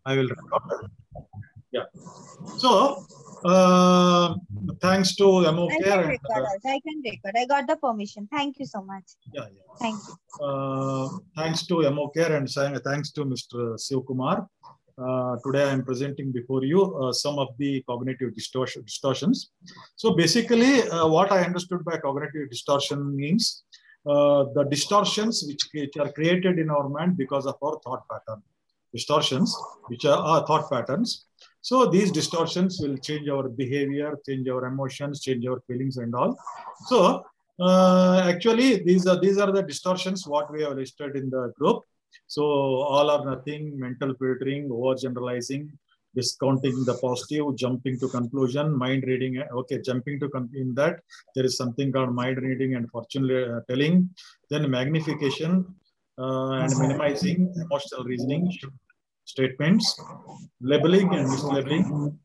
I will record. Yeah. So, thanks to MOK. I can record. I can record. I got the permission. Thank you so much. Yeah. Thank you. Thanks to MOK and thanks to Mr. Shiv Kumar. Today I am presenting before you some of the cognitive distortions. So basically, what I understood by cognitive distortion means the distortions which are created in our mind because of our thought pattern. Distortions which are our thought patterns. So these distortions will change our behavior, change our emotions, change our feelings and all. So actually these are the distortions what we have listed in the group. So all or nothing, mental filtering, overgeneralizing, discounting the positive, jumping to conclusion, mind reading. Okay, jumping to in that there is something called mind reading and fortune telling. Then magnification and minimizing, emotional reasoning, statements, labeling and mislabeling,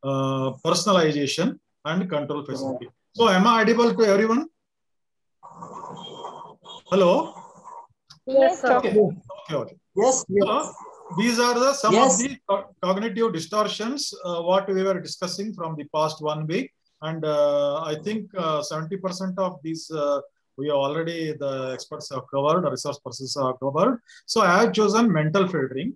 personalization and control facility. So am I audible to everyone? Hello? Yes, sir. Okay. Yes. So, these are some of the cognitive distortions what we were discussing from the past 1 week, and I think 70% of these we have already the experts have covered, the resource persons have covered. So I have chosen mental filtering,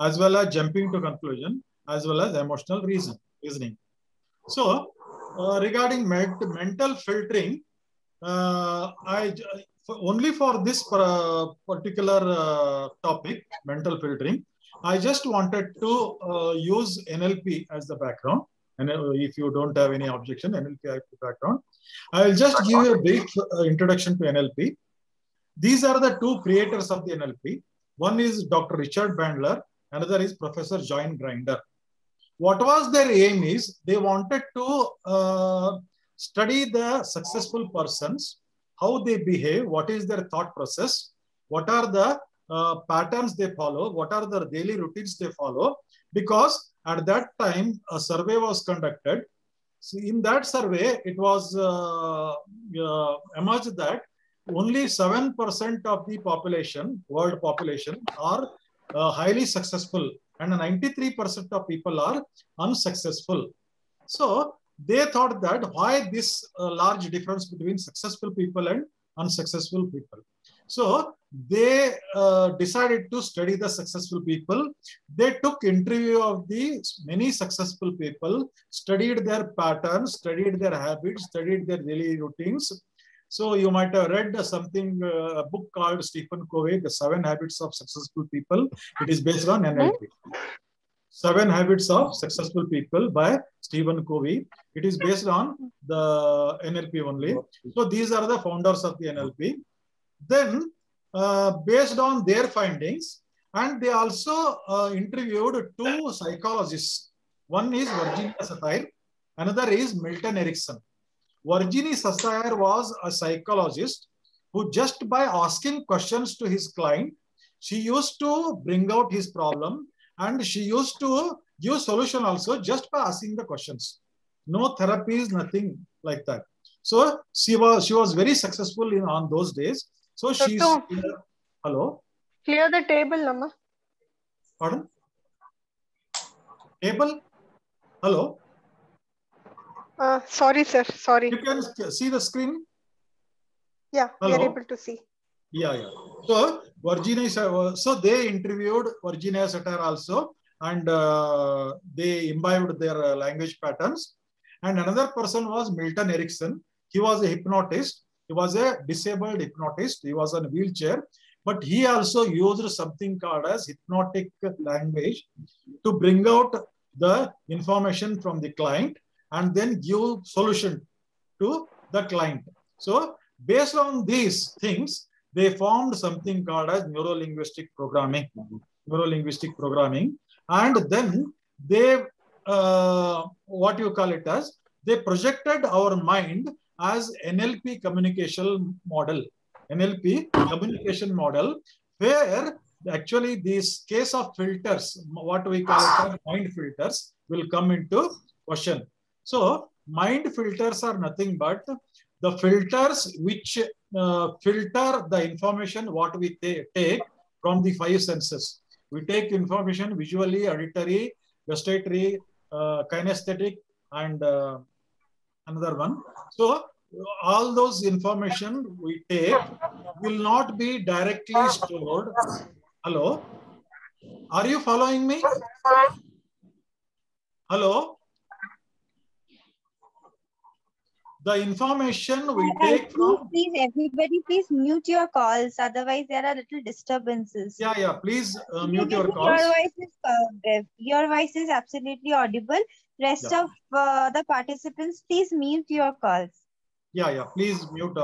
as well as jumping to conclusion, as well as emotional reasoning. So regarding mental filtering, only for this particular topic, mental filtering, I just wanted to use NLP as the background. And if you don't have any objection, NLP as the background. I will just give you a brief introduction to NLP. These are the two creators of the NLP. One is Dr. Richard Bandler, another is Professor John Grinder. What was their aim is they wanted to study the successful persons, how they behave, what is their thought process, what are the patterns they follow, what are the daily routines they follow, because at that time a survey was conducted. So in that survey, it was emerged that only 7% of the population, world population, are highly successful, and 93% of people are unsuccessful. So they thought that why this large difference between successful people and unsuccessful people. So they decided to study the successful people. They took interview of the many successful people, studied their patterns, studied their habits, studied their daily routines. So you might have read something, a book called Stephen Covey, The 7 Habits of Successful People. It is based on NLP. 7 Habits of Successful People by Stephen Covey. It is based on the NLP only. So these are the founders of the NLP. Then based on their findings, and they also interviewed 2 psychologists. One is Virginia Satir, another is Milton Erickson. Virginia Satir was a psychologist who, just by asking questions to his client, she used to bring out his problem, and she used to give solution also just by asking the questions. No therapies, nothing like that. So she was very successful on those days. So she's hello. Clear the table, Lama. Pardon? Table? Hello. Sorry, sir. Sorry. You can see the screen. Yeah, we are able to see. Yeah. So Virginia, so they interviewed Virginia Satir also, and they imbibed their language patterns. And another person was Milton Erickson. He was a hypnotist. He was a disabled hypnotist. He was on a wheelchair, but he also used something called as hypnotic language to bring out the information from the client and then give solution to the client. So based on these things, they formed something called as neuro-linguistic programming. And then they, what you call it as, they projected our mind as NLP communication model. Where actually this case of filters, what we call it as mind filters, will come into question. So mind filters are nothing but the filters which filter the information what we take from the 5 senses. We take information visually, auditory, gustatory, kinesthetic, and another one. So all those information we take will not be directly stored. Hello? Are you following me? Hello? The information we take from... Please, everybody, please mute your calls. Otherwise, there are little disturbances. Yeah. Please mute your calls. Your voice is absolutely audible. Rest of the participants, please mute your calls. Yeah. Please mute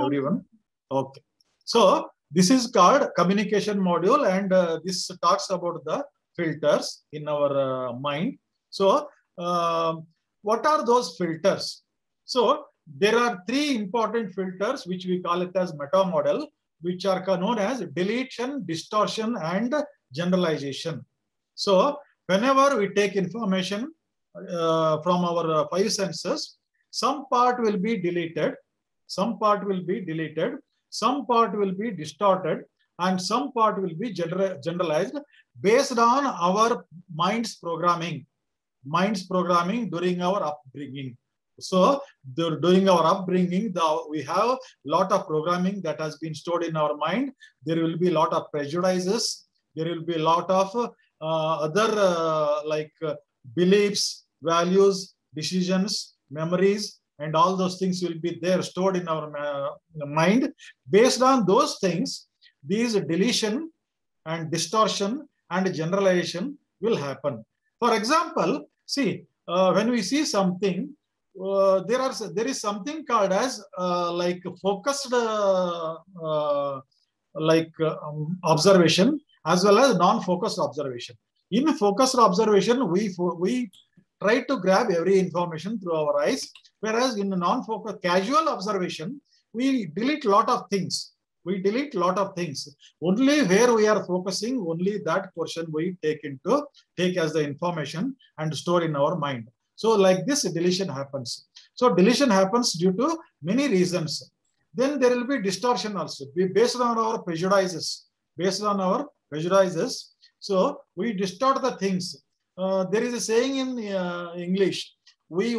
everyone. Okay. So this is called communication module, and this talks about the filters in our mind. So what are those filters? So there are three important filters which we call it as meta model, which are known as deletion, distortion, and generalization. So whenever we take information from our five senses, some part will be deleted, some part will be deleted, some part will be distorted, and some part will be generalized based on our mind's programming during our upbringing. So during our upbringing, we have a lot of programming that has been stored in our mind. There will be a lot of prejudices. There will be a lot of other beliefs, values, decisions, memories, and all those things will be there stored in our mind. Based on those things, these deletion and distortion and generalization will happen. For example, see, when we see something, there is something called as focused observation as well as non-focused observation. In focused observation, we try to grab every information through our eyes, whereas in non-focused casual observation, we delete a lot of things. Only where we are focusing, only that portion we take as the information and store in our mind. So like this, deletion happens. So deletion happens due to many reasons. Then there will be distortion also, based on our prejudices. So we distort the things. There is a saying in English, we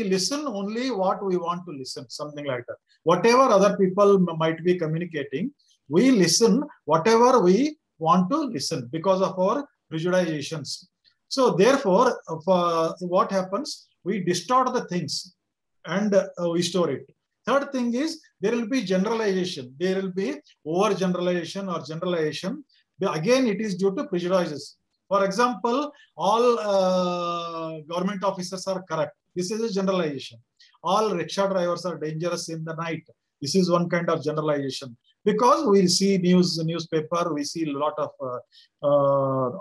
listen only what we want to listen, something like that. Whatever other people might be communicating, we listen whatever we want to listen because of our prejudications. So therefore, what happens? We distort the things and we store it. Third thing is there will be generalization. There will be overgeneralization or generalization. Again, it is due to prejudices. For example, all government officers are corrupt. This is a generalization. All rickshaw drivers are dangerous in the night. This is one kind of generalization. Because we see newspaper, we see a lot of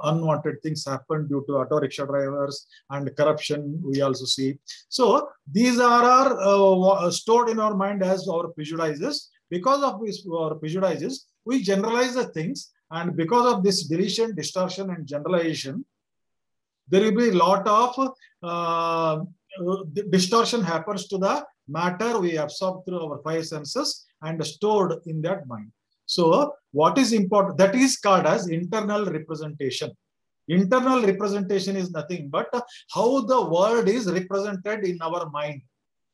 unwanted things happen due to auto rickshaw drivers and corruption we also see. So these are stored in our mind as our prejudices. Because of our prejudices, we generalize the things, and because of this deletion, distortion, and generalization, there will be a lot of distortion happens to the matter we absorb through our five senses and stored in that mind. So what is important? That is called as internal representation. Internal representation is nothing but how the world is represented in our mind.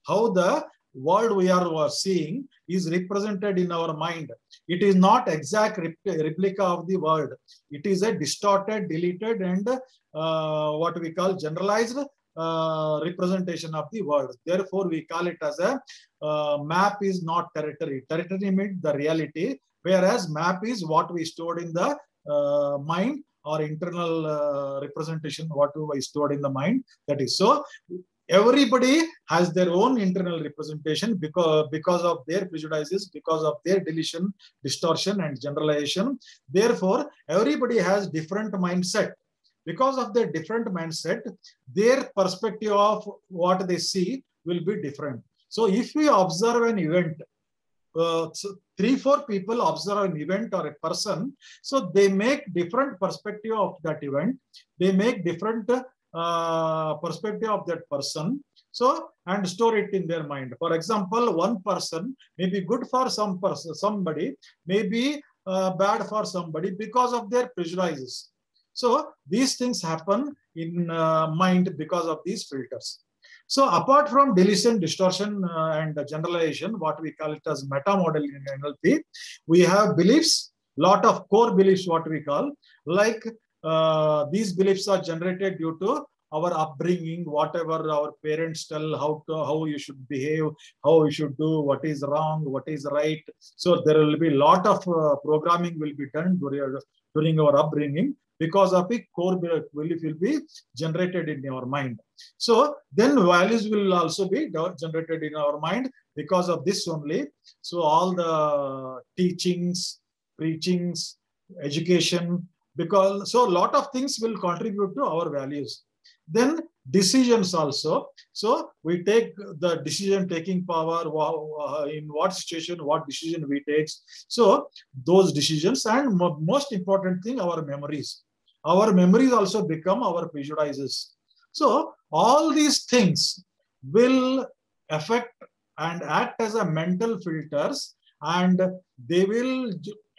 How the world we are seeing is represented in our mind. It is not exact replica of the world. It is a distorted, deleted, and what we call generalized representation of the world. Therefore, we call it as a map is not territory. Territory means the reality, whereas map is what we stored in the mind, or internal representation, what we stored in the mind. That is so. Everybody has their own internal representation because of their prejudices, because of their deletion, distortion, and generalization. Therefore, everybody has different mindset. Because of their different mindset, their perspective of what they see will be different. So if we observe an event, 3-4 people observe an event or a person, so they make different perspective of that event. They make different perspective of that person, so and store it in their mind. For example, one person may be good for somebody, may be bad for somebody because of their prejudices. So these things happen in mind because of these filters. So apart from deletion, distortion, and generalization, what we call it as meta modeling in NLP, we have beliefs, lot of core beliefs, what we call, like these beliefs are generated due to our upbringing, whatever our parents tell, how you should behave, how you should do, what is wrong, what is right. So there will be a lot of programming will be done during our upbringing. Because of it, core belief will be generated in our mind. So then values will also be generated in our mind because of this only. So all the teachings, preachings, education, because so a lot of things will contribute to our values. Then decisions also. So we take the decision taking power, in what situation, what decision we take. So those decisions, and most important thing, our memories. Our memories also become our prejudices. So all these things will affect and act as a mental filters, and they will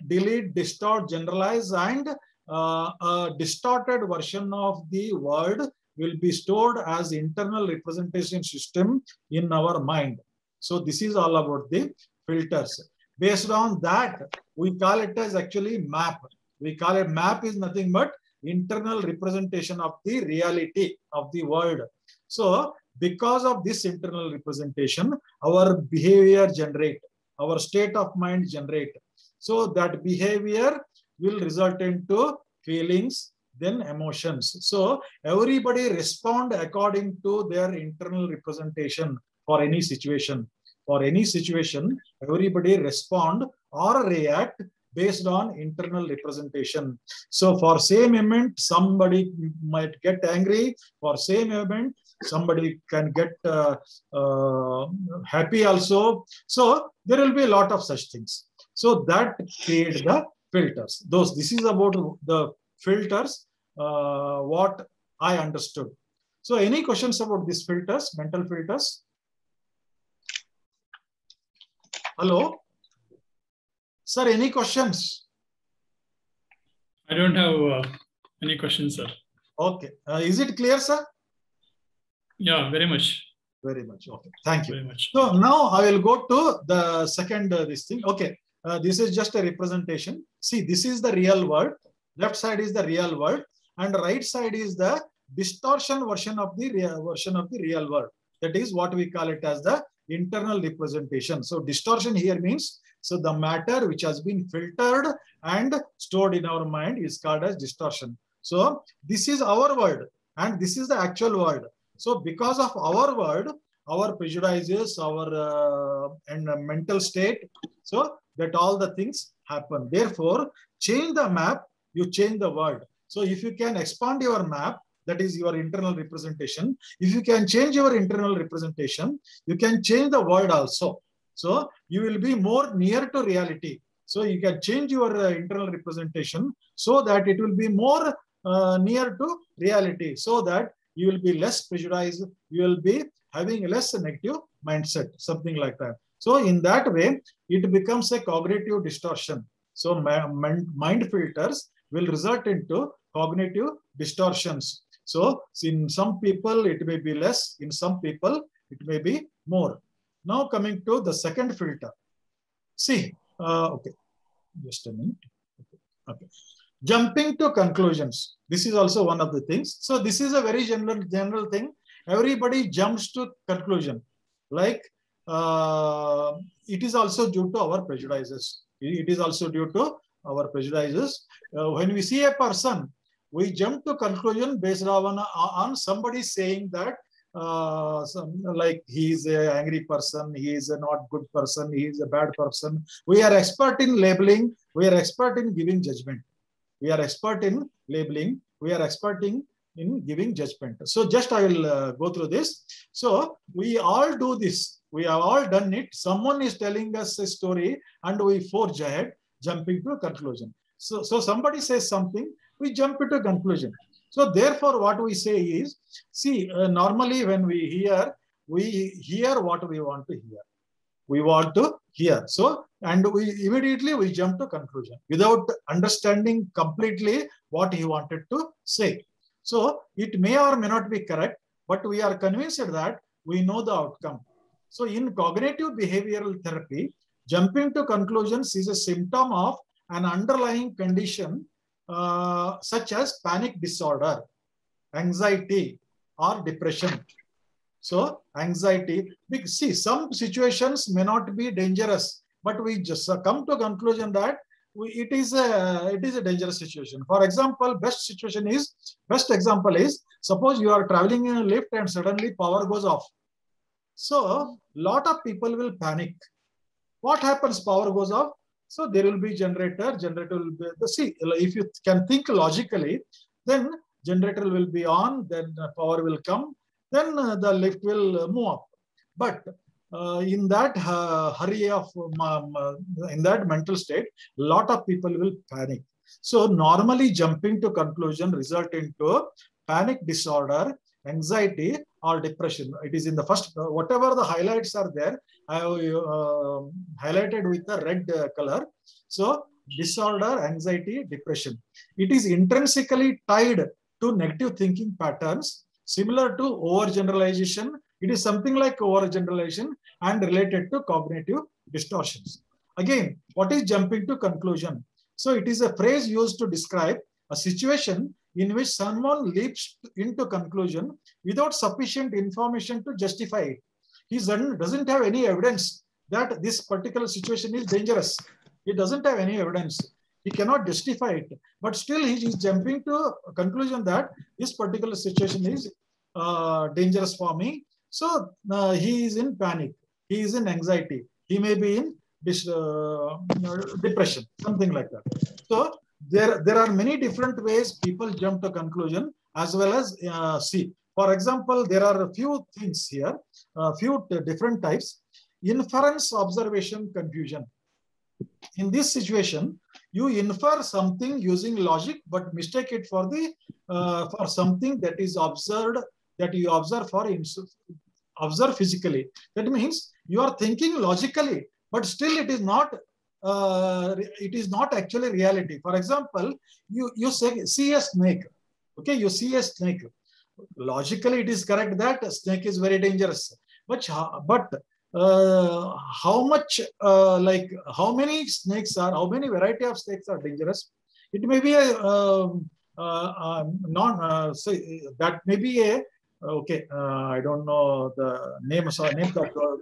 delete, distort, generalize, and a distorted version of the world will be stored as internal representation system in our mind. So this is all about the filters. Based on that, we call it as actually map. We call it map is nothing but internal representation of the reality of the world. So because of this internal representation, our behavior generate, our state of mind generate. So that behavior will result into feelings, then emotions. So everybody respond according to their internal representation for any situation. For any situation, everybody respond or react based on internal representation. So for same event, somebody might get angry. For same event, somebody can get happy also. So there will be a lot of such things. So that create the filters. This is about the filters, what I understood. So any questions about these filters, mental filters? Hello? Sir, any questions? I don't have any questions, sir. Okay. Is it clear, sir? Yeah, very much. Very much. Okay. Thank you. Very much. So now I will go to the second this thing. Okay. This is just a representation. See, this is the real world. Left side is the real world, and right side is the distortion version of the real world. That is what we call it as the internal representation. So distortion here means, so the matter which has been filtered and stored in our mind is called as distortion. So this is our world and this is the actual world. So because of our world, our prejudices, our and mental state, so that all the things happen. Therefore, change the map, you change the world. So if you can expand your map, that is your internal representation. If you can change your internal representation, you can change the world also. So you will be more near to reality. So you can change your internal representation so that it will be more near to reality, so that you will be less prejudiced, you will be having less negative mindset, something like that. So in that way, it becomes a cognitive distortion. So mind filters will result into cognitive distortions. So in some people, it may be less. In some people, it may be more. Now coming to the second filter. See, okay, just a minute. Okay. Jumping to conclusions. This is also one of the things. So this is a very general thing. Everybody jumps to conclusion. Like it is also due to our prejudices. It is also due to our prejudices. When we see a person, we jump to conclusion based on somebody saying that like he is an angry person, he is a not good person, he is a bad person. We are expert in labeling. We are expert in giving judgment. We are expert in labeling. We are expert in giving judgment. So just I will go through this. So we all do this. We have all done it. Someone is telling us a story and we forge ahead, jumping to a conclusion. So somebody says something, we jump into a conclusion. So therefore what we say is, see, normally when we hear what we want to hear. We want to here. So, and we immediately jump to conclusion without understanding completely what he wanted to say. So it may or may not be correct, but we are convinced that we know the outcome. So in cognitive behavioral therapy, jumping to conclusions is a symptom of an underlying condition such as panic disorder, anxiety, or depression. So anxiety, see, some situations may not be dangerous, but we just come to a conclusion that it is a dangerous situation. For example, best example is, suppose you are traveling in a lift and suddenly power goes off. So lot of people will panic. What happens? Power goes off. So there will be generator will be, see, if you can think logically, then generator will be on, then power will come, then the lift will move up. But in that hurry of, in that mental state, a lot of people will panic. So normally jumping to conclusion result into panic disorder, anxiety, or depression. It is in the first, whatever the highlights are there, I have highlighted with the red color. So disorder, anxiety, depression. It is intrinsically tied to negative thinking patterns, similar to overgeneralization. It is something like overgeneralization and related to cognitive distortions. Again, what is jumping to conclusion? So it is a phrase used to describe a situation in which someone leaps into conclusion without sufficient information to justify it. He doesn't have any evidence that this particular situation is dangerous. He doesn't have any evidence. He cannot justify it, but still he is jumping to a conclusion that this particular situation is dangerous for me. So he is in panic. He is in anxiety. He may be in depression, something like that. So there are many different ways people jump to conclusion, as well as see. For example, there are a few things here, a few different types. Inference, observation, confusion. In this situation, you infer something using logic, but mistake it for the for something that is observed, that you observe physically. That means you are thinking logically, but still it is not actually reality. For example, you see a snake. Okay, you see a snake. Logically, it is correct that a snake is very dangerous. But how much, like how many snakes are, how many variety of snakes are dangerous? It may be a that may be a, okay, I don't know the names of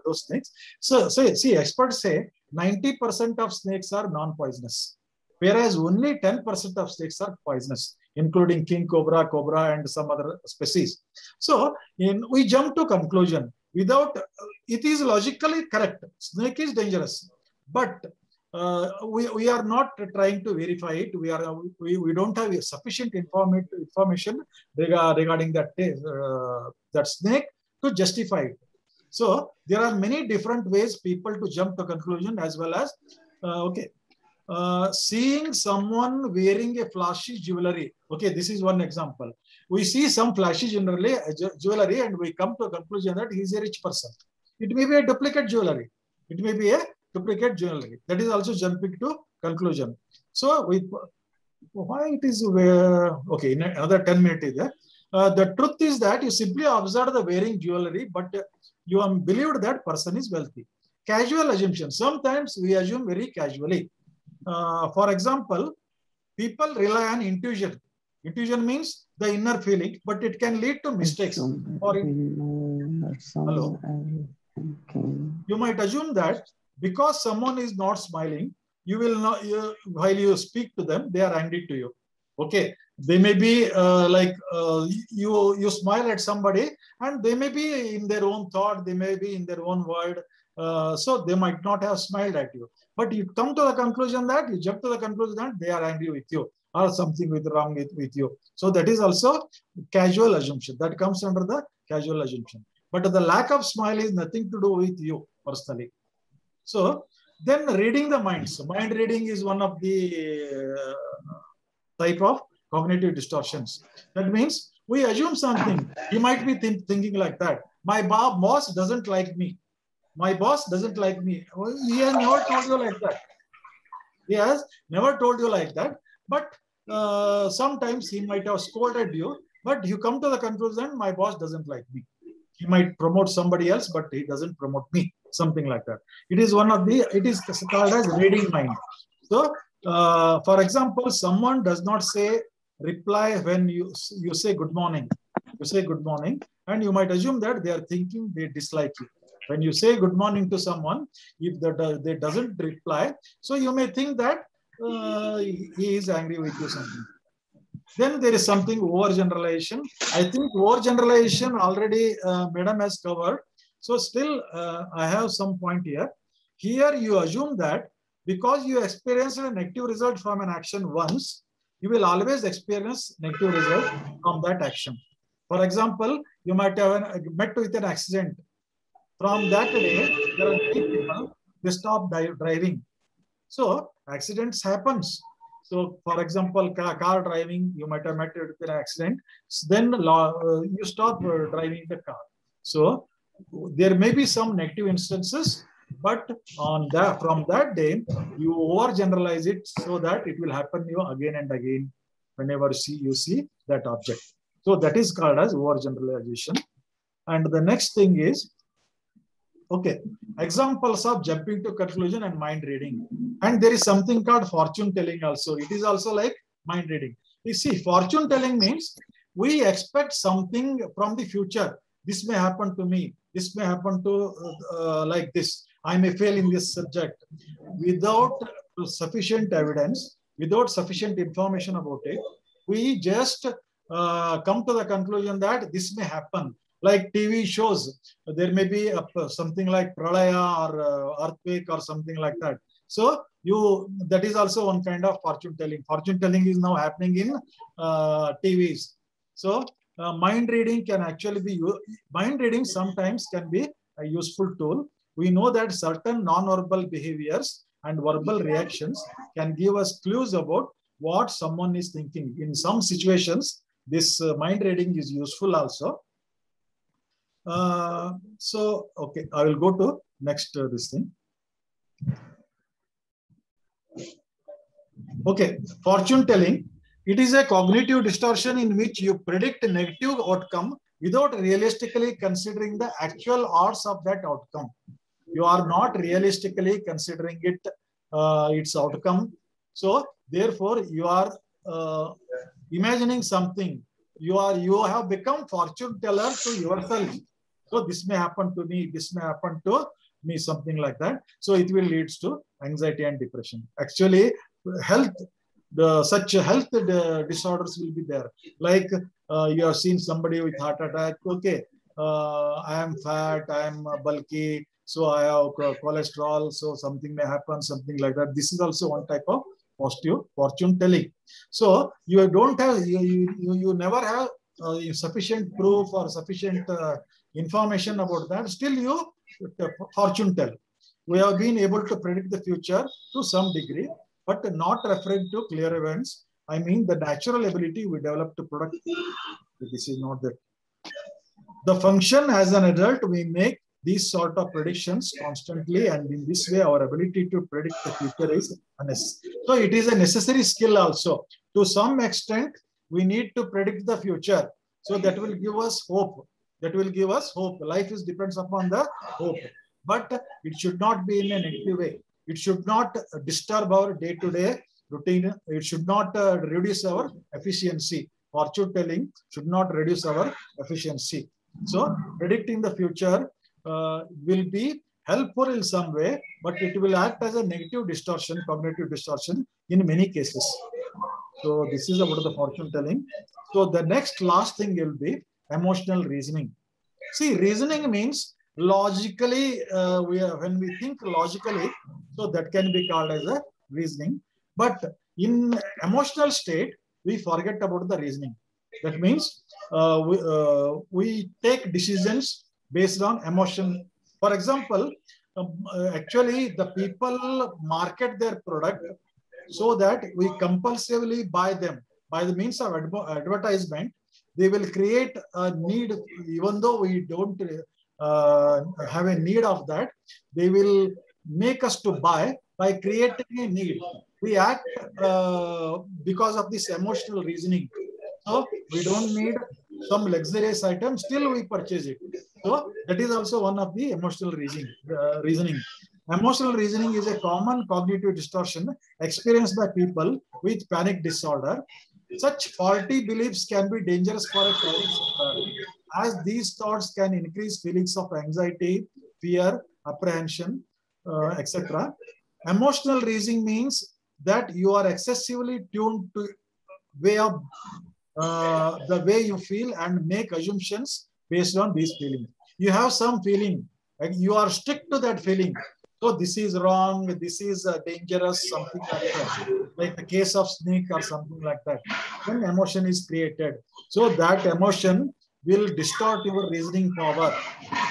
those snakes. So see, experts say 90% of snakes are non-poisonous, whereas only 10% of snakes are poisonous, including king cobra, and some other species. So we jump to conclusion without, it is logically correct. Snake is dangerous, but we are not trying to verify it. We don't have sufficient information regarding that snake to justify it. So there are many different ways people to jump to conclusion, as well as seeing someone wearing a flashy jewelry. Okay, this is one example. We see some flashy jewelry and we come to a conclusion that he is a rich person. It may be a duplicate jewelry. It may be a duplicate jewelry. That is also jumping to conclusion. So why it is okay, in another 10 minutes is there. The truth is that you simply observe the wearing jewelry, but you believe that person is wealthy. Casual assumption. Sometimes we assume very casually. For example, people rely on intuition. Intuition means the inner feeling, but it can lead to mistakes. Hello. You might assume that because someone is not smiling, you will not, while you speak to them, they are angry to you. Okay, they may be you smile at somebody, and they may be in their own thought, they may be in their own world, so they might not have smiled at you. But you come to the conclusion that, you jump to the conclusion that they are angry with you, or something wrong with you. So that is also casual assumption. That comes under the casual assumption. But the lack of smile is nothing to do with you personally. So then reading the minds. Mind reading is one of the type of cognitive distortions. That means we assume something. He might be thinking like that. My boss doesn't like me. My boss doesn't like me. Well, he has never told you like that. He has never told you like that. But sometimes he might have scolded you, but you come to the conclusion, my boss doesn't like me. He might promote somebody else, but he doesn't promote me. Something like that. It is it is called as reading mind. So, for example, someone does not say reply when you say good morning. You say good morning, and you might assume that they are thinking they dislike you. When you say good morning to someone, if they doesn't reply, so you may think that he is angry with you something. Then there is something overgeneralization. I think overgeneralization already Madam has covered. So still I have some point here. Here you assume that because you experienced a negative result from an action once, you will always experience negative result from that action. For example, you might have met with an accident. From that day, there are many people, they stop driving. So accidents happens. So for example, car driving, you might have met with an accident. Then you stop driving the car. So there may be some negative instances, but from that day, you overgeneralize it so that it will happen you again and again whenever you see that object. So that is called as overgeneralization. And the next thing is, okay, examples of jumping to conclusion and mind reading. And there is something called fortune telling also. It is also like mind reading. You see, fortune telling means we expect something from the future. This may happen to me. This may happen to like this. I may fail in this subject. Without sufficient evidence, without sufficient information about it, we just come to the conclusion that this may happen. Like TV shows, there may be something like pralaya or earthquake or something like that. So that is also one kind of fortune telling. Fortune telling is now happening in TVs. So mind reading can actually be, mind reading sometimes can be a useful tool. We know that certain non-verbal behaviors and verbal reactions can give us clues about what someone is thinking. In some situations, this mind reading is useful also. So, okay, I will go to next this thing. Okay, fortune telling. It is a cognitive distortion in which you predict a negative outcome without realistically considering the actual odds of that outcome. You are not realistically considering its outcome. So, therefore, you are imagining something. You have become fortune teller to yourself. So this may happen to me, this may happen to me, something like that. So it will lead to anxiety and depression. Actually, such health disorders will be there. Like you have seen somebody with heart attack. Okay, I am fat, I am bulky, so I have cholesterol, so something may happen, something like that. This is also one type of positive fortune telling. So you don't have, you never have sufficient proof or sufficient information about that. Still you fortune tell. We have been able to predict the future to some degree, but not referring to clear events. I mean the natural ability we develop to predict. This is not that. The function as an adult, we make these sort of predictions constantly, and in this way our ability to predict the future is unnecessary. So it is a necessary skill also. To some extent, we need to predict the future. So that will give us hope. That will give us hope. Life depends upon the hope. But it should not be in a negative way. It should not disturb our day-to-day routine. It should not reduce our efficiency. Fortune telling should not reduce our efficiency. So predicting the future will be helpful in some way, but it will act as a negative distortion, cognitive distortion in many cases. So this is about the fortune telling. So the last thing will be emotional reasoning. See, reasoning means logically, when we think logically, so that can be called as a reasoning. But in emotional state, we forget about the reasoning. That means we take decisions based on emotion. For example, actually the people market their product so that we compulsively buy them. By the means of advertisement, they will create a need, even though we don't have a need of that, they will make us to buy by creating a need. We act because of this emotional reasoning. So we don't need some luxurious item, still we purchase it. So that is also one of the emotional reasoning. Emotional reasoning is a common cognitive distortion experienced by people with panic disorder. Such faulty beliefs can be dangerous for a person, as these thoughts can increase feelings of anxiety, fear, apprehension, etc. Emotional reasoning means that you are excessively tuned to the way you feel and make assumptions based on these feelings. You have some feeling and you are strict to that feeling. So this is wrong, this is dangerous, something like that. Like the case of snake or something like that. When emotion is created. So that emotion will distort your reasoning power.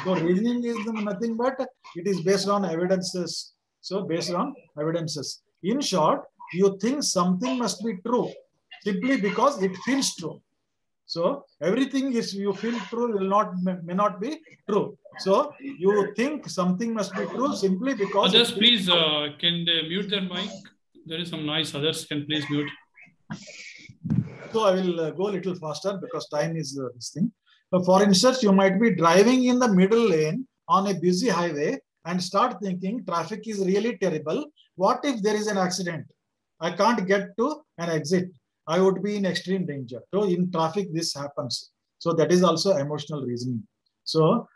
So reasoning is nothing but it is based on evidences. So based on evidences. In short, you think something must be true simply because it feels true. So everything is you feel true may not be true. So you think something must be true simply because. Others, please can they mute their mic? There is some noise. Others can please mute. So I will go a little faster because time is this thing. For instance, you might be driving in the middle lane on a busy highway and start thinking traffic is really terrible. What if there is an accident? I can't get to an exit. I would be in extreme danger. So in traffic, this happens. So that is also emotional reasoning. So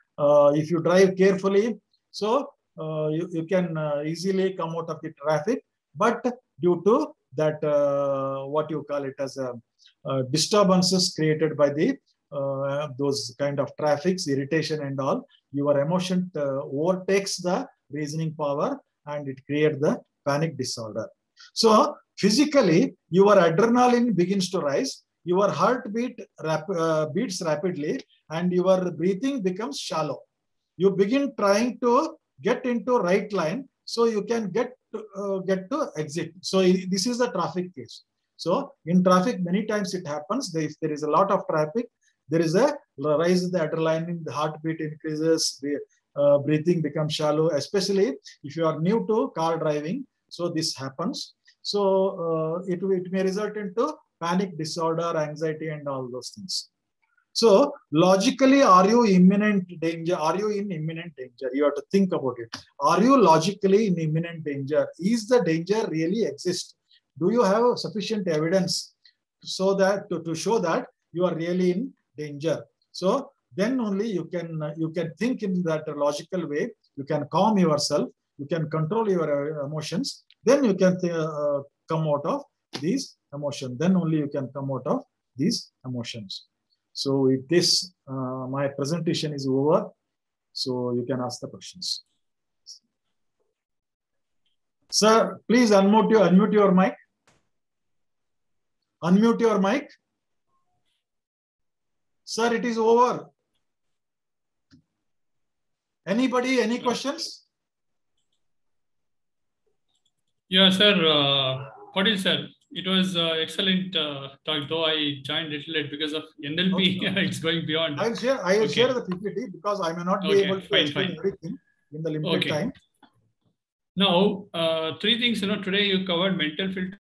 if you drive carefully, so you can easily come out of the traffic, but due to that, what you call it as disturbances created by the those kind of traffics, irritation and all, your emotion overtakes the reasoning power and it creates the panic disorder. So physically, your adrenaline begins to rise, your heartbeat beats rapidly, and your breathing becomes shallow. You begin trying to get into right line so you can get to exit. So this is the traffic case. So in traffic, many times it happens. If there is a lot of traffic, there is a rise in the adrenaline, the heartbeat increases, the breathing becomes shallow, especially if you are new to car driving. So this happens. So it may result into panic disorder, anxiety, and all those things. So logically, are you imminent danger? Are you in imminent danger? You have to think about it. Are you logically in imminent danger? Is the danger really exist? Do you have sufficient evidence so that to show that you are really in danger? So then only you can think in that logical way. You can calm yourself. You can control your emotions. Then you can come out of these emotions. Then only you can come out of these emotions. So with this, my presentation is over. So you can ask the questions. Sir, please unmute your mic. Unmute your mic. Sir, it is over. Anybody, any questions? Yeah, sir. Patil sir, it was excellent talk. Though I joined little late because of NLP, okay. It's going beyond. I will share the PPT because I may not be able to explain everything in the limited time. Now, three things. Today you covered mental filter.